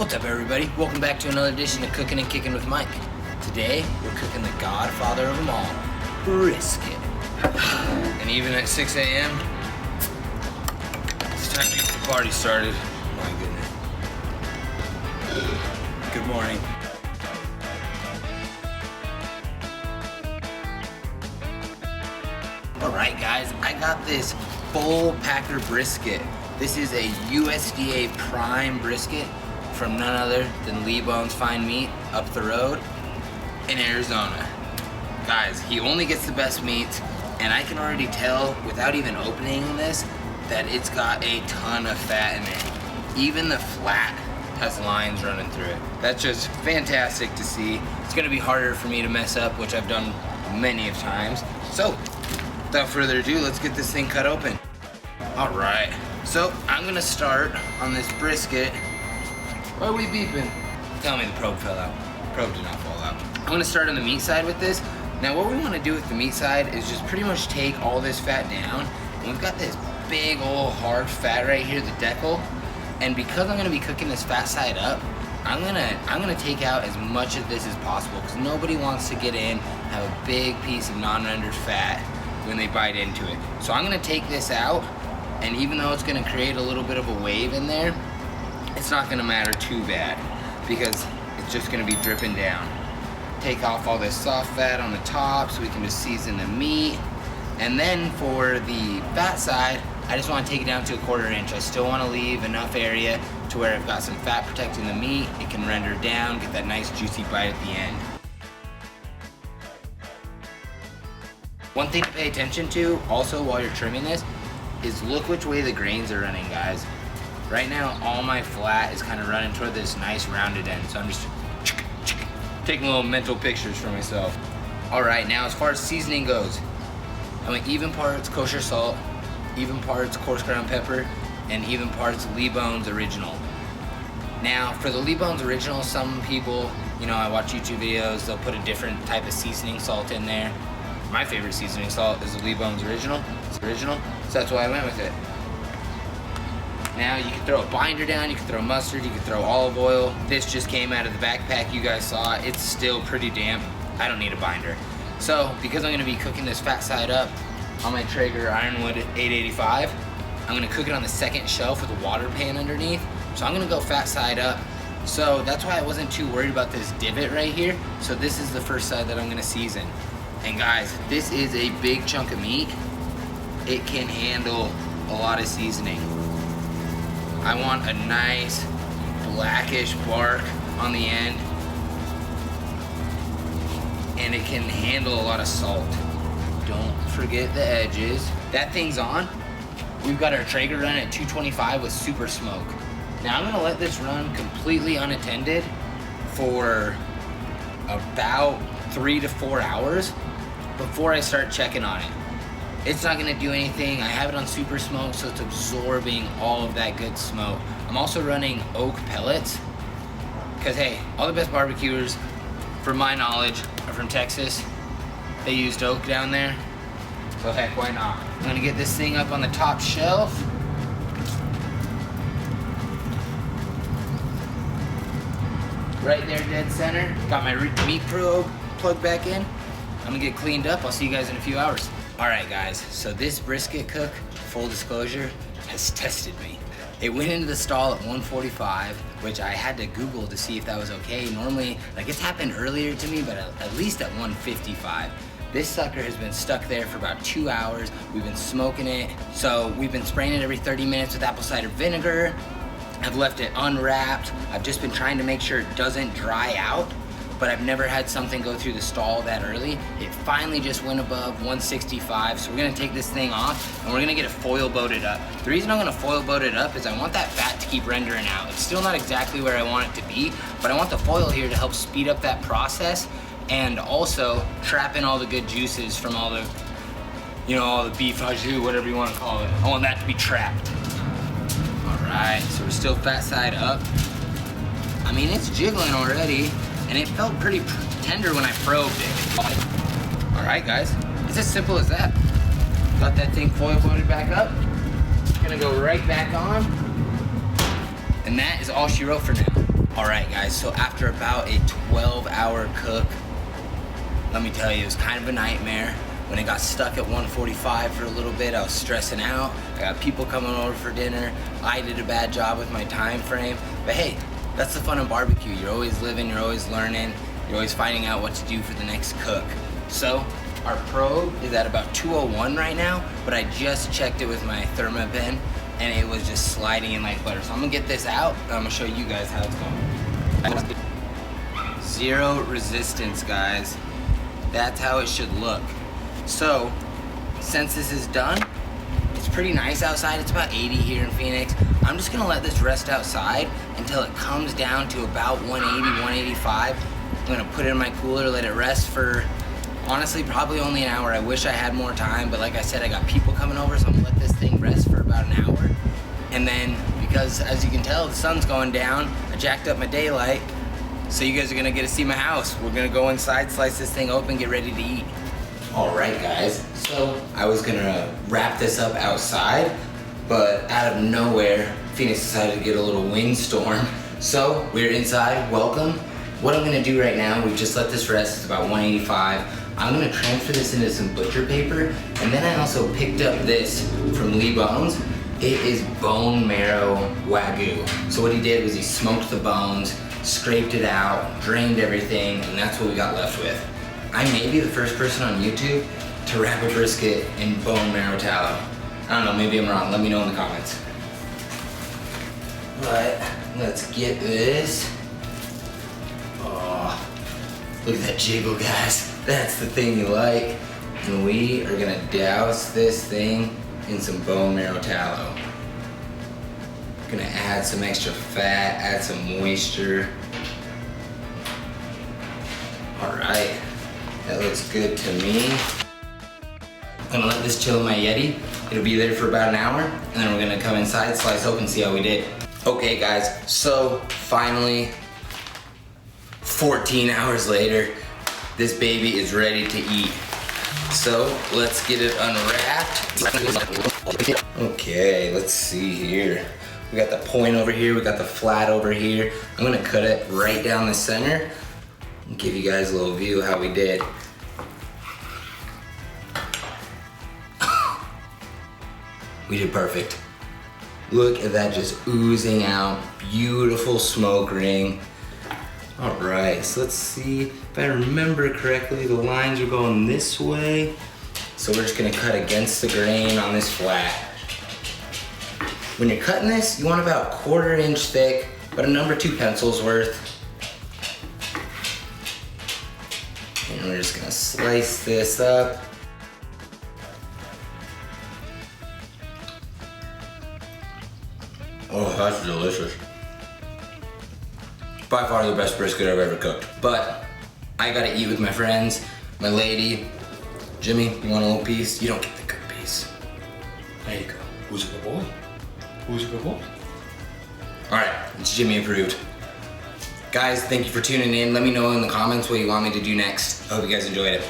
What's up, everybody? Welcome back to another edition of Cookin and Kickin with Mike. Today, we're cooking the godfather of them all, brisket. And even at 6 a.m., it's time to get the party started. My goodness. Good morning. Alright guys, I got this full packer brisket. This is a USDA prime brisket from none other than Lee Bone's Fine Meat up the road in Arizona. Guys, he only gets the best meats, and I can already tell without even opening this that it's got a ton of fat in it. Even the flat has lines running through it. That's just fantastic to see. It's gonna be harder for me to mess up, which I've done many of times. So, without further ado, let's get this thing cut open. All right, so I'm gonna start on this brisket. Why are we beeping? Tell me the probe fell out. Probe did not fall out. I'm gonna start on the meat side with this. Now what we wanna do with the meat side is just pretty much take all this fat down. And we've got this big old hard fat right here, the decal. And because I'm gonna be cooking this fat side up, I'm gonna take out as much of this as possible because nobody wants to get in, have a big piece of non-rendered fat when they bite into it. So I'm gonna take this out, and even though it's gonna create a little bit of a wave in there, it's not gonna matter too bad because it's just gonna be dripping down. Take off all this soft fat on the top so we can just season the meat. And then for the fat side, I just wanna take it down to 1/4 inch. I still wanna leave enough area to where I've got some fat protecting the meat. It can render down, get that nice juicy bite at the end. One thing to pay attention to also while you're trimming this is look which way the grains are running, guys. Right now, all my flat is kind of running toward this nice rounded end, so I'm just taking little mental pictures for myself. All right, now as far as seasoning goes, I went even parts kosher salt, even parts coarse ground pepper, and even parts Lee Bone's Original. Now, for the Lee Bone's Original, some people, I watch YouTube videos, they'll put a different type of seasoning salt in there. My favorite seasoning salt is the Lee Bone's Original. It's original, so that's why I went with it. Now you can throw a binder down, you can throw mustard, you can throw olive oil. This just came out of the backpack, you guys saw it. It's still pretty damp. I don't need a binder. So, because I'm gonna be cooking this fat side up on my Traeger Ironwood 885, I'm gonna cook it on the second shelf with a water pan underneath. So I'm gonna go fat side up. So that's why I wasn't too worried about this divot right here. So this is the first side that I'm gonna season. And guys, this is a big chunk of meat. It can handle a lot of seasoning. I want a nice blackish bark on the end, and it can handle a lot of salt. Don't forget the edges. That thing's on. We've got our Traeger run at 225 with super smoke. Now I'm gonna let this run completely unattended for about 3 to 4 hours before I start checking on it. It's not gonna do anything. I have it on super smoke, so it's absorbing all of that good smoke. I'm also running oak pellets, because hey, all the best barbecuers, from my knowledge, are from Texas. They used oak down there, so heck, why not? I'm gonna get this thing up on the top shelf. Right there, dead center. Got my meat probe plugged back in. I'm gonna get cleaned up. I'll see you guys in a few hours. All right, guys, so this brisket cook, full disclosure, has tested me. It went into the stall at 145, which I had to Google to see if that was okay. Normally, it's happened earlier to me, but at least at 155. This sucker has been stuck there for about 2 hours. We've been smoking it. So we've been spraying it every 30 minutes with apple cider vinegar. I've left it unwrapped. I've just been trying to make sure it doesn't dry out, but I've never had something go through the stall that early. It finally just went above 165, so we're gonna take this thing off and we're gonna get it foil boated up. The reason I'm gonna foil boat it up is I want that fat to keep rendering out. It's still not exactly where I want it to be, but I want the foil here to help speed up that process and also trap in all the good juices from all the, all the beef au jus, whatever you wanna call it. I want that to be trapped. All right, so we're still fat side up. I mean, it's jiggling already, and it felt pretty tender when I probed it. All right, guys, it's as simple as that. Got that thing foil boated back up. It's gonna go right back on. And that is all she wrote for now. All right, guys, so after about a 12-hour cook, let me tell you, it was kind of a nightmare. When it got stuck at 1:45 for a little bit, I was stressing out. I got people coming over for dinner. I did a bad job with my time frame. But hey, that's the fun of barbecue. You're always living, you're always learning, you're always finding out what to do for the next cook. So our probe is at about 201 right now, but I just checked it with my Thermapen and it was just sliding in like butter. So I'm gonna get this out and I'm gonna show you guys how it's going. Zero resistance, guys. That's how it should look. So, since this is done, it's pretty nice outside. It's about 80 here in Phoenix. I'm just gonna let this rest outside until it comes down to about 180, 185. I'm gonna put it in my cooler, let it rest for, honestly, probably only an hour. I wish I had more time, but like I said, I got people coming over, so I'm gonna let this thing rest for about an hour. And then, because as you can tell, the sun's going down, I jacked up my daylight, so you guys are gonna get to see my house. We're gonna go inside, slice this thing open, get ready to eat. All right, guys, so I was gonna wrap this up outside, but out of nowhere, Phoenix decided to get a little windstorm. So we're inside, welcome. What I'm gonna do right now, we've just let this rest, it's about 185. I'm gonna transfer this into some butcher paper, and then I also picked up this from Lee Bones. It is bone marrow Wagyu. So what he did was he smoked the bones, scraped it out, drained everything, and that's what we got left with. I may be the first person on YouTube to wrap a brisket in bone marrow tallow. I don't know, maybe I'm wrong. Let me know in the comments. But let's get this. Oh, look at that jiggle, guys. That's the thing you like. And we are gonna douse this thing in some bone marrow tallow. Gonna add some extra fat, add some moisture. All right. That looks good to me. I'm gonna let this chill in my Yeti. It'll be there for about an hour, and then we're gonna come inside, slice open, see how we did. Okay, guys, so finally, 14 hours later, this baby is ready to eat. So let's get it unwrapped. Okay, let's see here. We got the point over here, we got the flat over here. I'm gonna cut it right down the center. Give you guys a little view of how we did. We did perfect. Look at that just oozing out. Beautiful smoke ring. All right, so let's see. If I remember correctly, the lines are going this way. So we're just gonna cut against the grain on this flat. When you're cutting this, you want about 1/4 inch thick, but a number 2 pencil's worth. And we're just gonna slice this up. Oh, that's delicious. By far the best brisket I've ever cooked. But I gotta eat with my friends, my lady. Jimmy, you want a little piece? You don't get the good piece. There you go. Who's a good boy? Who's a good boy? All right, it's Jimmy approved. Guys, thank you for tuning in. Let me know in the comments what you want me to do next. I hope you guys enjoyed it.